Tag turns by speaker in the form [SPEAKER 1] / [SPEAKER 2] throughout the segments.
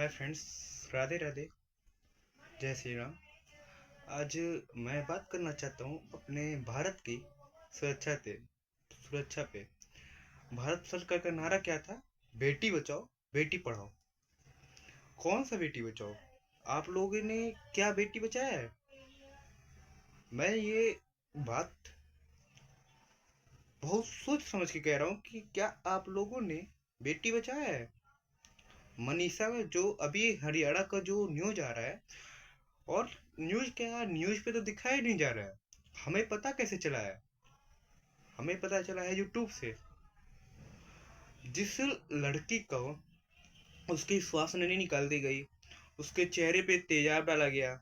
[SPEAKER 1] Hi friends, Radhe Radhe, जय श्री राम। आज मैं बात करना चाहता हूँ अपने भारत की सुरक्षा पे। भारत सरकार का नारा क्या था? बेटी बचाओ बेटी पढ़ाओ। कौन सा बेटी बचाओ? आप लोगों ने क्या बेटी बचाया है? मैं ये बात बहुत सोच समझ के कह रहा हूँ कि क्या आप लोगों ने बेटी बचाया है? मनीषा में जो अभी हरियाणा का जो न्यूज आ रहा है, और न्यूज क्या, न्यूज पे तो दिखाया नहीं जा रहा है। हमें पता कैसे चला है? हमें पता चला है यूट्यूब से। जिस लड़की को उसकी श्वास नली निकाल दी गई, उसके चेहरे पे तेजाब डाला गया,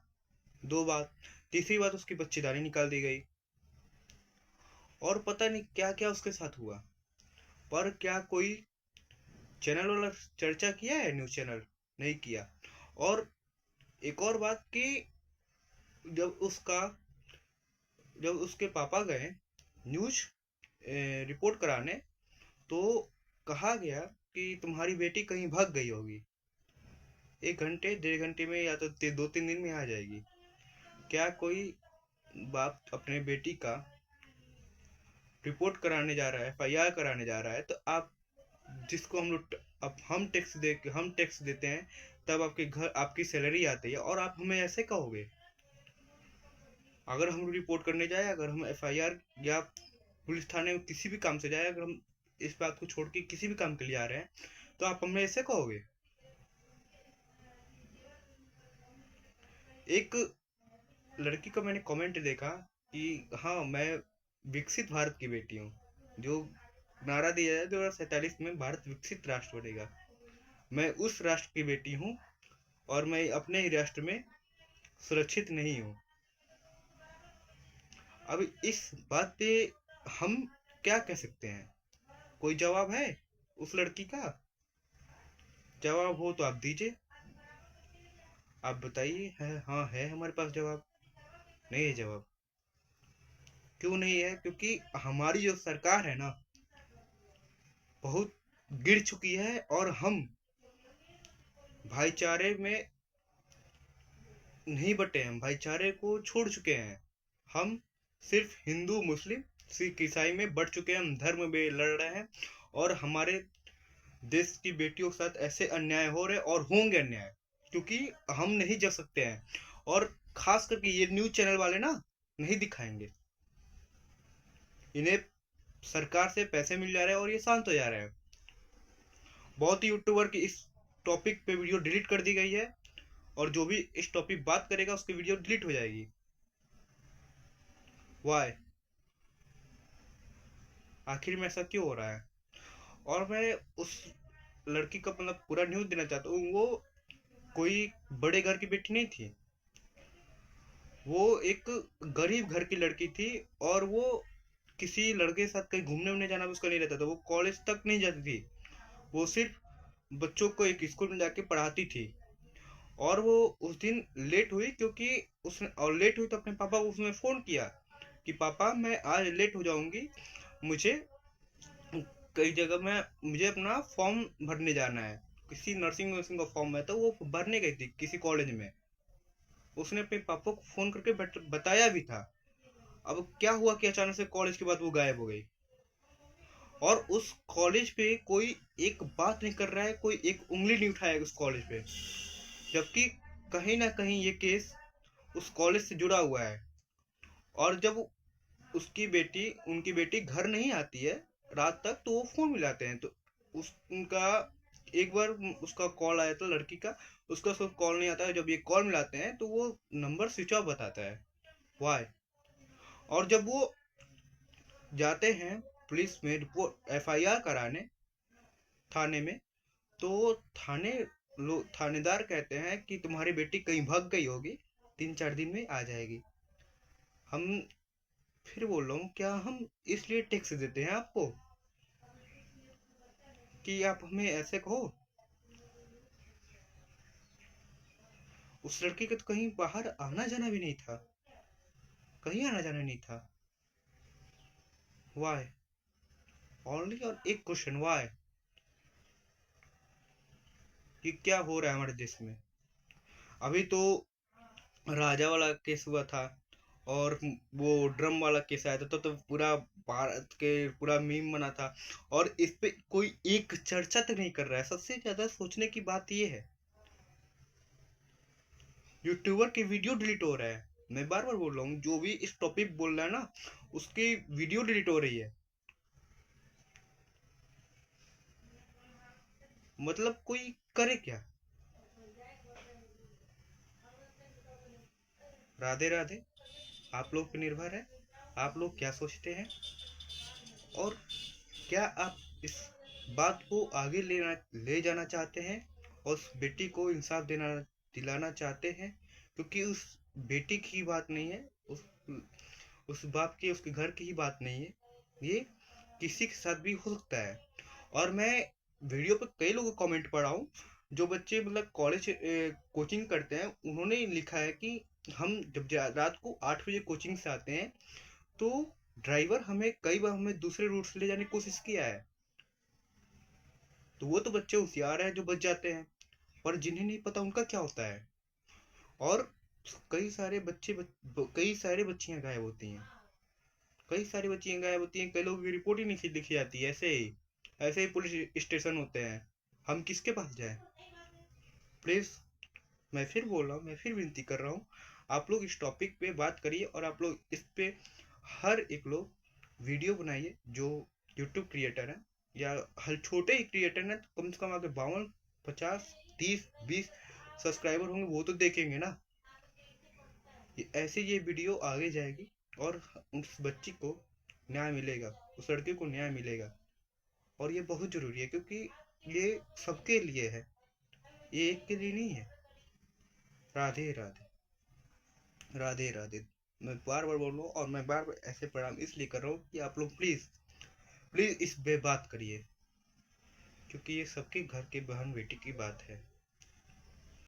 [SPEAKER 1] दो बार, तीसरी बार उसकी बच्चेदानी निकाल दी गई, और पता नहीं क्या क्या उसके साथ हुआ। पर क्या कोई चैनल वाला चर्चा किया है? न्यूज चैनल नहीं किया। और एक और बात कि जब उसका जब उसके पापा गए न्यूज रिपोर्ट कराने, तो कहा गया कि तुम्हारी बेटी कहीं भाग गई होगी, 1 घंटे 1.5 घंटे में या तो 2-3 दिन में आ जाएगी। क्या कोई बाप अपने बेटी का रिपोर्ट कराने जा रहा है, एफआईआर कराने जा रहा है, तो आप जिसको हम लोग अब हम टैक्स देते हैं, तब आपके घर आपकी सैलरी आती है और आप हमें ऐसे कहोगे? अगर हम रिपोर्ट करने जाए, अगर हम एफआईआर या पुलिस थाने में किसी भी काम से जाए, अगर हम इस बात को छोड़ के किसी भी काम के लिए आ रहे हैं, तो आप हमें ऐसे कहोगे? एक लड़की का मैंने कमेंट देखा कि हाँ, मैं विकसित भारत की बेटी हूँ। जो नारा दिया है 2047 में भारत विकसित राष्ट्र बनेगा, मैं उस राष्ट्र की बेटी हूँ, और मैं अपने ही राष्ट्र में सुरक्षित नहीं हूँ। अब इस बात पे हम क्या कह सकते हैं? कोई जवाब है उस लड़की का? जवाब हो तो आप दीजिए, आप बताइए। है? हाँ, है हमारे पास जवाब। नहीं है जवाब। क्यों नहीं है? क्योंकि हमारी जो सरकार है ना, बहुत गिर चुकी है, और हम भाईचारे में नहीं बटे, हम भाईचारे को छोड़ चुके हैं। हम सिर्फ हिंदू मुस्लिम सिख ईसाई में बढ़ चुके हैं, हम धर्म में लड़ रहे हैं, और हमारे देश की बेटियों के साथ ऐसे अन्याय हो रहे और होंगे अन्याय, क्योंकि हम नहीं जग सकते हैं। और खास करके ये न्यूज चैनल वाले ना नहीं दिखाएंगे। इन्हें सरकार से पैसे मिल जा रहे हैं और ये शांत हो जा रहे हैं। बहुत ही यूट्यूबर की इस टॉपिक पे वीडियो डिलीट कर दी गई है, और जो भी इस टॉपिक बात करेगा उसकी वीडियो डिलीट हो जाएगी। वाई? आखिर में ऐसा क्यों हो रहा है? और मैं उस लड़की का मतलब पूरा न्यूज देना चाहता हूँ। वो कोई बड़े घर की बेटी नहीं थी, वो एक गरीब घर की लड़की थी, और वो किसी लड़के के साथ कहीं घूमने उमने जाना भी उसका नहीं रहता था। वो कॉलेज तक नहीं जाती थी, वो सिर्फ बच्चों को एक स्कूल में जाके पढ़ाती थी। और वो उस दिन लेट हुई, क्योंकि उसने और लेट हुई तो अपने पापा को उसने फ़ोन किया कि पापा, मैं आज लेट हो जाऊंगी, मुझे कई जगह में मुझे अपना फॉर्म भरने जाना है। किसी नर्सिंग वर्सिंग का फॉर्म है, तो वो भरने गई थी किसी कॉलेज में। उसने अपने पापा को फ़ोन करके बताया भी था। अब क्या हुआ कि अचानक से कॉलेज के बाद वो गायब हो गई, और उस कॉलेज पे कोई एक बात नहीं कर रहा है, कोई एक उंगली नहीं उठाया उस कॉलेज पे, जबकि कहीं ना कहीं ये केस उस कॉलेज से जुड़ा हुआ है। और जब उनकी बेटी घर नहीं आती है रात तक, तो वो फोन मिलाते हैं, तो उनका एक बार उसका कॉल आया था लड़की का, उसका कॉल नहीं आता है। जब ये कॉल मिलाते हैं तो वो नंबर स्विच ऑफ बताता है। वाई? और जब वो जाते हैं पुलिस में रिपोर्ट एफआईआर कराने थाने में, तो लोग थानेदार कहते हैं कि तुम्हारी बेटी कहीं भाग गई होगी, 3-4 दिन में आ जाएगी। हम फिर बोल रहा हूँ, क्या हम इसलिए टैक्स देते हैं आपको कि आप हमें ऐसे कहो? उस लड़की का तो कहीं बाहर आना जाना भी नहीं था, कहीं आना जाना नहीं था। वाई? ओनली और एक क्वेश्चन, वाई? कि क्या हो रहा है हमारे देश में। अभी तो राजा वाला केस हुआ था, और वो ड्रम वाला केस आया था, तो पूरा भारत के पूरा मीम बना था। और इस पे कोई एक चर्चा तक नहीं कर रहा है। सबसे ज्यादा सोचने की बात ये है, यूट्यूबर की वीडियो डिलीट हो रहा है। मैं बार बार बोल रहा हूँ, जो भी इस टॉपिक बोल रहा है ना, उसकी वीडियो डिलीट हो रही है। मतलब कोई करे क्या। राधे राधे। आप लोग पे निर्भर है, आप लोग क्या सोचते हैं, और क्या आप इस बात को आगे ले जाना चाहते हैं, और उस बेटी को इंसाफ देना दिलाना चाहते हैं। क्योंकि उस बेटी की बात नहीं है, उस बाप की, उसके घर की ही बात नहीं है, ये किसी के साथ भी हो सकता है। और मैं वीडियो पे कई लोगों को कमेंट पढ़ा हूँ, जो बच्चे मतलब कॉलेज कोचिंग करते हैं, उन्होंने लिखा है कि हम जब रात को 8 बजे कोचिंग से आते हैं, तो ड्राइवर हमें कई बार हमें दूसरे रूट से ले जाने की कोशिश किया है। तो वो तो बच्चे होशियार हैं जो बच जाते हैं, पर जिन्हें नहीं पता उनका क्या होता है। और कई सारे बच्चियां गायब होती हैं, कई सारी बच्चियां गायब होती हैं, कई लोगों की रिपोर्ट ही नहीं लिखी जाती है। ऐसे ही पुलिस स्टेशन होते हैं। हम किसके पास जाएं। प्लीज, मैं फिर बोल रहा हूँ, मैं फिर विनती कर रहा हूँ, आप लोग इस टॉपिक पे बात करिए, और आप लोग इस पे हर एक लोग वीडियो बनाइए, जो यूट्यूब क्रिएटर हैं, या हर छोटे ही क्रिएटर हैं, तो कम से कम अगर 52, 50, 30, 20 सब्सक्राइबर होंगे, वो तो देखेंगे ना। ऐसे ये वीडियो आगे जाएगी, और उस बच्ची को न्याय मिलेगा, उस लड़के को न्याय मिलेगा। और ये बहुत जरूरी है, क्योंकि ये सबके लिए है, ये एक के लिए नहीं है। राधे राधे। राधे राधे। मैं बार बार बोल रहा हूँ, और मैं बार बार ऐसे प्रणाम इसलिए कर रहा हूँ कि आप लोग प्लीज प्लीज इस पे बात करिए, क्योंकि ये सबके घर के बहन बेटी की बात है।